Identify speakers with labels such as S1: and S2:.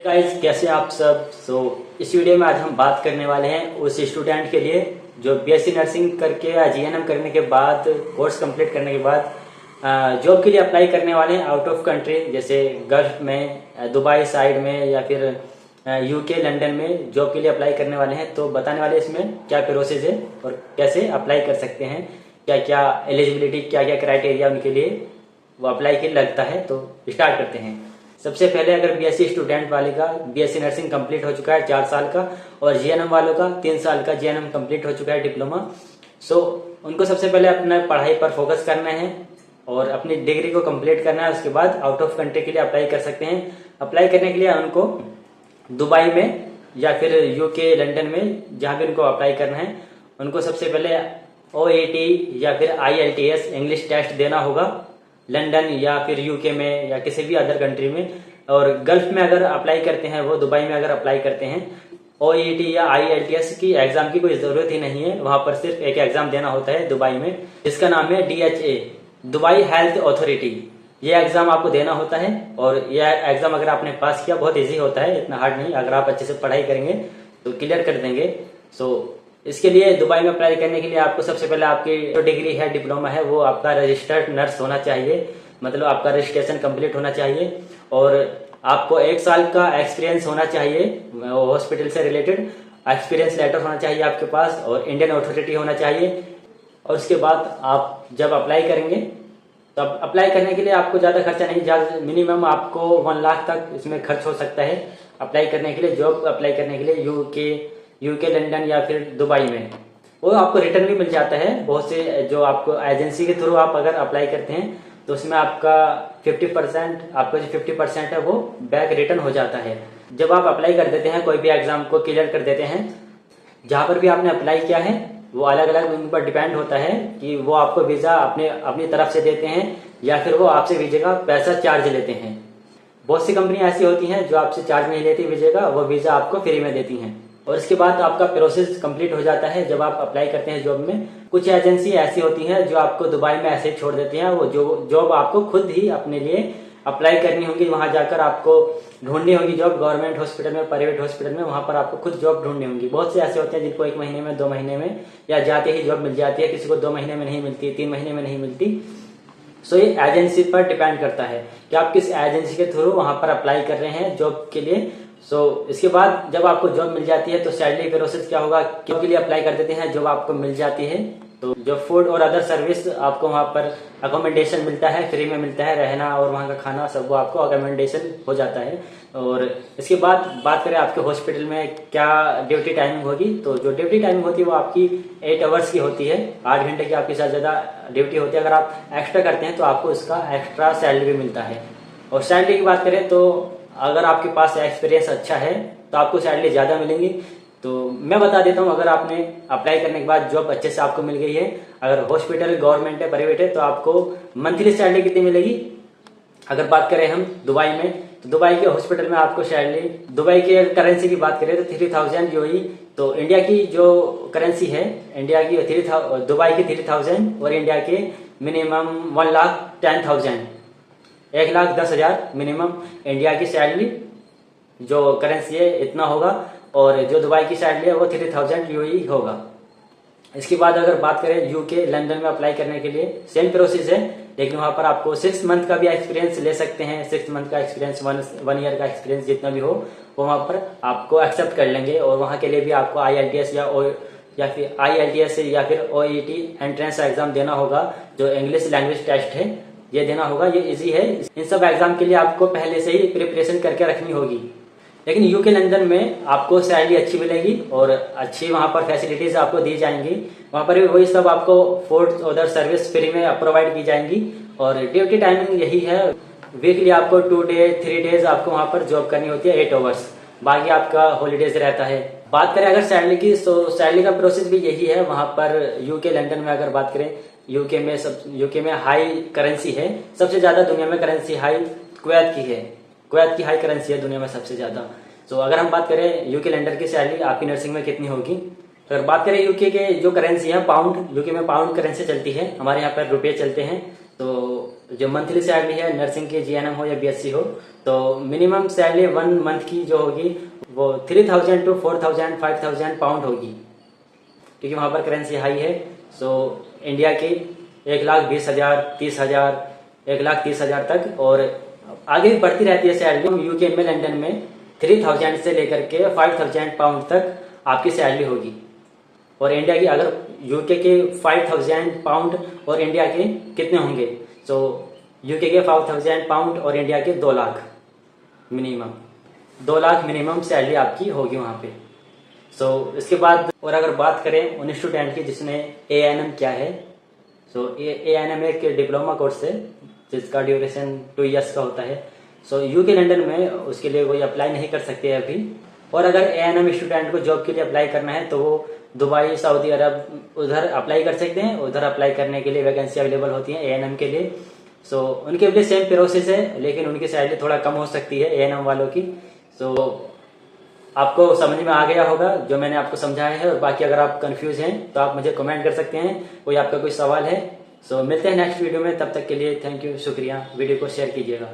S1: Guys, कैसे आप सब। इस वीडियो में आज हम बात करने वाले हैं उस स्टूडेंट के लिए जो बीएससी नर्सिंग करके या जीएनएम करने के बाद कोर्स कंप्लीट करने के बाद जॉब के लिए अप्लाई करने वाले हैं आउट ऑफ कंट्री, जैसे गल्फ में, दुबई साइड में या फिर यूके लंदन में जॉब के लिए अप्लाई करने वाले हैं। तो बताने वाले इसमें क्या प्रोसेस है और कैसे अप्लाई कर सकते हैं, क्या क्या एलिजिबिलिटी, क्या क्या क्राइटेरिया उनके लिए वो अप्लाई के लगता है। तो स्टार्ट करते हैं। सबसे पहले अगर बीएससी स्टूडेंट वाले का बीएससी नर्सिंग कंप्लीट हो चुका है 4 साल का और जीएनएम वालों का 3 साल का जीएनएम कंप्लीट हो चुका है डिप्लोमा, उनको सबसे पहले अपना पढ़ाई पर फोकस करना है और अपनी डिग्री को कंप्लीट करना है। उसके बाद आउट ऑफ कंट्री के लिए अप्लाई कर सकते हैं। अप्लाई करने के लिए उनको दुबई में या फिर यूके लंदन में जहाँ भी उनको अप्लाई करना है, उनको सबसे पहले OET या फिर IELTS इंग्लिश टेस्ट देना होगा लंदन या फिर यूके में या किसी भी अदर कंट्री में। और गल्फ में अगर अप्लाई करते हैं, वो दुबई में अगर अप्लाई करते हैं, OET या IELTS की एग्जाम की कोई ज़रूरत ही नहीं है। वहाँ पर सिर्फ एक एग्जाम देना होता है दुबई में, जिसका नाम है DHA, दुबई हेल्थ अथॉरिटी। ये एग्जाम आपको देना होता है और यह एग्जाम अगर आपने पास किया, बहुत ईजी होता है, इतना हार्ड नहीं। अगर आप अच्छे से पढ़ाई करेंगे तो क्लियर कर देंगे। इसके लिए दुबई में अप्लाई करने के लिए आपको सबसे पहले आपकी जो डिग्री है, डिप्लोमा है, वो आपका रजिस्टर्ड नर्स होना चाहिए, मतलब आपका रजिस्ट्रेशन कंप्लीट होना चाहिए और आपको 1 साल का एक्सपीरियंस होना चाहिए, हॉस्पिटल से रिलेटेड एक्सपीरियंस लेटर होना चाहिए आपके पास और इंडियन अथॉरिटी होना चाहिए। और उसके बाद आप जब अप्लाई करेंगे, तब अप्लाई करने के लिए आपको ज़्यादा खर्चा नहीं, ज़्यादा मिनिमम आपको 1 लाख तक इसमें खर्च हो सकता है अप्लाई करने के लिए, जॉब अप्लाई करने के लिए यूके लंदन या फिर दुबई में। वो आपको रिटर्न भी मिल जाता है बहुत से, जो आपको एजेंसी के थ्रू आप अगर अप्लाई करते हैं तो उसमें आपका 50%, आपका जो 50% है वो बैक रिटर्न हो जाता है। जब आप अप्लाई कर देते हैं, कोई भी एग्जाम को क्लियर कर देते हैं, जहाँ पर भी आपने अप्लाई किया है वो अलग अलग उन पर डिपेंड होता है कि वो आपको वीज़ा अपनी तरफ से देते हैं या फिर वो आपसे वीज़े का पैसा चार्ज लेते हैं। बहुत सी कंपनियां ऐसी होती हैं जो आपसे चार्ज नहीं लेती वीज़े का, वो वीज़ा आपको फ्री में देती हैं। और इसके बाद आपका प्रोसेस कंप्लीट हो जाता है जब आप अप्लाई करते हैं जॉब में। कुछ एजेंसी ऐसी होती हैं जो आपको दुबई में ऐसे छोड़ देती हैं, वो जो जॉब आपको खुद ही अपने लिए अप्लाई करनी होगी, वहां जाकर आपको ढूंढनी होगी जॉब, गवर्नमेंट हॉस्पिटल में, प्राइवेट हॉस्पिटल में, वहां पर आपको खुद जॉब ढूंढनी होगी। बहुत से ऐसे होते हैं जिनको 1 महीने में, 2 महीने में या जाते ही जॉब मिल जाती है, किसी को 2 महीने में नहीं मिलती, 3 महीने में नहीं मिलती। ये एजेंसी पर डिपेंड करता है कि आप किस एजेंसी के थ्रू वहां पर अप्लाई कर रहे हैं जॉब के लिए। इसके बाद जब आपको जॉब मिल जाती है तो सैलरी प्रोसेस क्या होगा, क्यों के लिए अप्लाई कर देते हैं, जॉब आपको मिल जाती है तो जो फूड और अदर सर्विस आपको वहाँ पर अकोमोडेशन मिलता है, फ्री में मिलता है, रहना और वहाँ का खाना सब वो आपको अकोमोडेशन हो जाता है। और इसके बाद बात करें आपके हॉस्पिटल में क्या ड्यूटी टाइमिंग होगी, तो जो ड्यूटी टाइमिंग होती है वो आपकी 8 आवर्स की होती है, 8 घंटे की आपके साथ ज़्यादा ड्यूटी होती है। अगर आप एक्स्ट्रा करते हैं तो आपको उसका एक्स्ट्रा सैलरी भी मिलता है। और सैलरी की बात करें तो अगर आपके पास एक्सपीरियंस अच्छा है तो आपको सैलरी ज़्यादा मिलेंगी। तो मैं बता देता हूँ, अगर आपने अप्लाई करने के बाद जॉब अच्छे से आपको मिल गई है, अगर हॉस्पिटल गवर्नमेंट है, प्राइवेट है, तो आपको मंथली सैलरी कितनी मिलेगी। अगर बात करें हम दुबई में, तो दुबई के हॉस्पिटल में आपको सैलरी, दुबई के करेंसी की बात करें तो 3000 UAE, तो इंडिया की जो करेंसी है, इंडिया की दुबई की 3000 और इंडिया के मिनिमम 1,10,000, 1,10,000 मिनिमम इंडिया की सैलरी जो करेंसी है इतना होगा, और जो दुबई की सैलरी है वो 3000 UAE होगा। इसके बाद अगर बात करें यूके लंदन में अप्लाई करने के लिए, सेम प्रोसेस है, लेकिन वहाँ पर आपको 6 मंथ का भी एक्सपीरियंस ले सकते हैं। 6 मंथ का एक्सपीरियंस, 1 ईयर का एक्सपीरियंस जितना भी हो वो वहाँ पर आपको एक्सेप्ट कर लेंगे। और वहाँ के लिए भी आपको IELTS या फिर OET एंट्रेंस एग्जाम देना होगा, जो इंग्लिश लैंग्वेज टेस्ट है, ये देना होगा। ये इजी है। इन सब एग्जाम के लिए आपको पहले से ही प्रिपरेशन करके रखनी होगी। लेकिन यूके लंदन में आपको सैलरी अच्छी मिलेगी और अच्छी वहाँ पर फैसिलिटीज आपको दी जाएंगी। वहाँ पर भी वही सब आपको फूड अदर सर्विस फ्री में प्रोवाइड की जाएंगी। और ड्यूटी टाइमिंग यही है, वीकली आपको 2 डे 3 डेज आपको वहाँ पर जॉब करनी होती है, 8 आवर्स, बाकी आपका हॉलीडेज रहता है। बात करें अगर सैलरी की, तो सैलरी का प्रोसेस भी यही है वहाँ पर यूके लंदन में। अगर बात करें यूके में हाई करेंसी है, सबसे ज्यादा दुनिया में करेंसी हाई कुवैत की है, कुवैत की हाई करेंसी है दुनिया में सबसे ज्यादा। अगर हम बात करें यूके लंदन की सैलरी आपकी नर्सिंग में कितनी होगी, तो अगर बात करें यूके के जो करेंसी है पाउंड, यूके में पाउंड करेंसी चलती है, हमारे यहाँ पर रुपये चलते हैं। तो जो मंथली सैलरी है नर्सिंग की, जीएनएम हो या बीएससी हो, तो मिनिमम सैलरी 1 मंथ की जो होगी वो 3000 to 4000 5000 पाउंड होगी, क्योंकि वहाँ पर करेंसी हाई है। सो इंडिया की 1,20,000, 30,000, 1,30,000 तक, और आगे भी बढ़ती रहती है सैलरी। यूके में, लंदन में 3000 से लेकर के 5000 पाउंड तक आपकी सैलरी होगी। और इंडिया की, अगर यूके के 5000 पाउंड और इंडिया के कितने होंगे, सो यूके के 5000 पाउंड और इंडिया के 2 lakh minimum, 2 lakh minimum salary आपकी होगी वहाँ पे। सो इसके बाद, और अगर बात करें उन स्टूडेंट की जिसने एएनएम किया है, सो एएनएम एक डिप्लोमा कोर्स है जिसका ड्यूरेशन 2 इयर्स का होता है। सो यूके लंदन में उसके लिए कोई अप्लाई नहीं कर सकते अभी। और अगर एएनएम स्टूडेंट को जॉब के लिए अप्लाई करना है तो वो दुबई, सऊदी अरब उधर अप्लाई कर सकते हैं। उधर अप्लाई करने के लिए वैकेंसी अवेलेबल होती है एएनएम के लिए। सो उनके लिए सेम प्रोसेस है, लेकिन उनकी सैलरी थोड़ा कम हो सकती है एएनएम वालों की। सो आपको समझ में आ गया होगा जो मैंने आपको समझाया है। और बाकी अगर आप कंफ्यूज हैं तो आप मुझे कमेंट कर सकते हैं, कोई आपका कोई सवाल है। सो मिलते हैं नेक्स्ट वीडियो में, तब तक के लिए थैंक यू, शुक्रिया। वीडियो को शेयर कीजिएगा।